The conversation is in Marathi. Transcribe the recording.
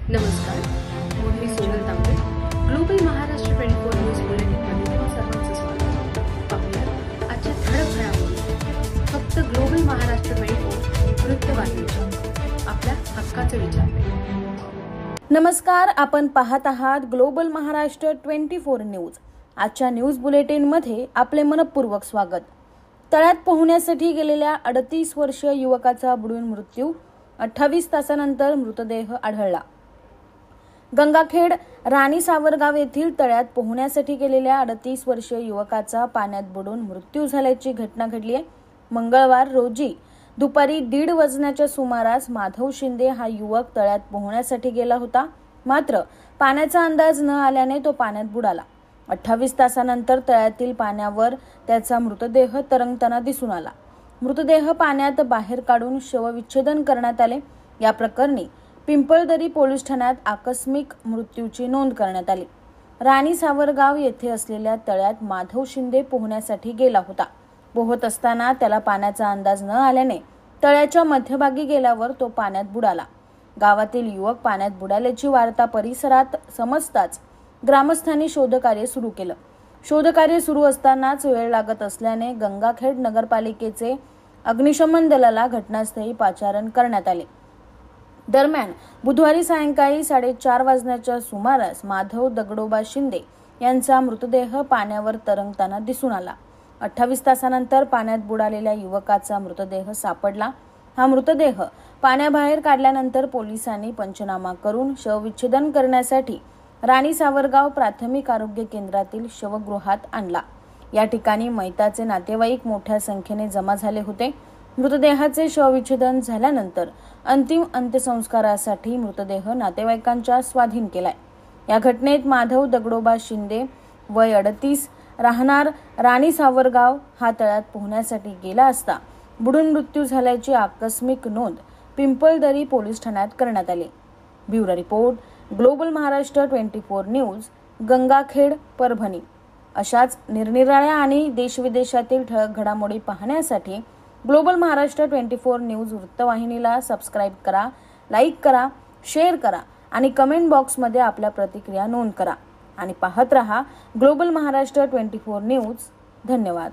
नमस्कार, मी सोनल तांबे. ग्लोबल महाराष्ट्र 24 न्यूज बुलेटिनमध्ये तुम्हा सर्वांचं स्वागत. पाहूया आजच्या ठळक घडामोडी. फक्त ग्लोबल महाराष्ट्र 24 वृत्तवाहिनीच्या आपल्या हक्काचे विचार. नमस्कार, आपण पाहत आहात ग्लोबल महाराष्ट्र 24 न्यूज. आजच्या न्यूज बुलेटिनमध्ये आपले मनपूर्वक स्वागत. तळ्यात पोहण्यासाठी गेलेल्या 38 वर्षीय युवकाचा बुडून मृत्यू, 28 तासानंतर मृतदेह आढळला. गंगाखेड राणी सावरगाव येथील तळ्यात पोहण्यासाठी गेलेल्या 38 वर्षीय युवकाचा पाण्यात बुडून मृत्यू झाल्याची घटना घडली आहे. मंगळवार रोजी दुपारी 1:30 वाजण्याच्या सुमारास माधव शिंदे हा युवक तळ्यात पोहण्यासाठी गेला होता. मात्र पाण्याचा अंदाज न आल्याने तो पाण्यात बुडाला. 28 तासानंतर तळ्यातील पाण्यावर त्याचा मृतदेह तरंगताना दिसून आला. मृतदेह पाण्यात बाहेर काढून शवविच्छेदन करण्यात आले. या प्रकरणी पिंपळदरी पोलीस ठाण्यात आकस्मिक मृत्यूची नोंद करण्यात आली. राणी सावरगाव येथे असलेल्या तळ्यात माधव शिंदे पोहण्यासाठी गेला होता. पोहत असताना त्याला पाण्याचा अंदाज न आल्याने तळ्याच्या मध्यभागी गेल्यावर तो पाण्यात बुडाला. गावातील युवक पाण्यात बुडाल्याची वार्ता परिसरात समजताच ग्रामस्थांनी शोधकार्य सुरू केलं. शोधकार्य सुरू असतानाच वेळ लागत असल्याने गंगाखेड नगरपालिकेचे अग्निशमन दलाला घटनास्थळी पाचारण करण्यात आले. दरम्यान बुधवारी सायंकाळी 4:30 वाजण्याच्या सुमारास माधव दगडोबा शिंदे यांचा मृतदेह पाण्यावर तरंगताना दिसून आला. 28 तासानंतर पाण्यात बुडालेल्या युवकाचा मृतदेह सापडला. हा मृतदेह पाण्याबाहेर काढल्यानंतर पोलिसांनी पंचनामा करून शवविच्छेदन करण्यासाठी राणी सावरगाव प्राथमिक आरोग्य केंद्रातील शवगृहात आणला. या ठिकाणी मैताचे नातेवाईक मोठ्या संख्येने जमा झाले होते. मृतदेहाचे शवविच्छेदन झाल्यानंतर अंतिम अंत्यसंस्कारासाठी मृतदेह नातेवाईकांच्या स्वाधीन केलाय. या घटनेत माधव दगडोबा शिंदे वय 38 राहणार राणी सावरगाव हा तळ्यात पोहण्यासाठी गेला असता बुडून मृत्यू झाल्याची आकस्मिक नोंद पिंपळदरी पोलीस ठाण्यात करण्यात आली. Bureau report, global Maharashtra 24 news, Gangakhed, Parbhani. अशाच निरनिराळ्या आणि देशविदेशातील ठळक घडामोडी पाहण्यासाठी ग्लोबल महाराष्ट्र 24 न्यूज वृत्तवाहिनीला सबस्क्राईब करा, लाईक करा, शेअर करा आणि कमेंट बॉक्समध्ये आपल्या प्रतिक्रिया नोंद करा आणि पाहत रहा ग्लोबल महाराष्ट्र 24 न्यूज. धन्यवाद.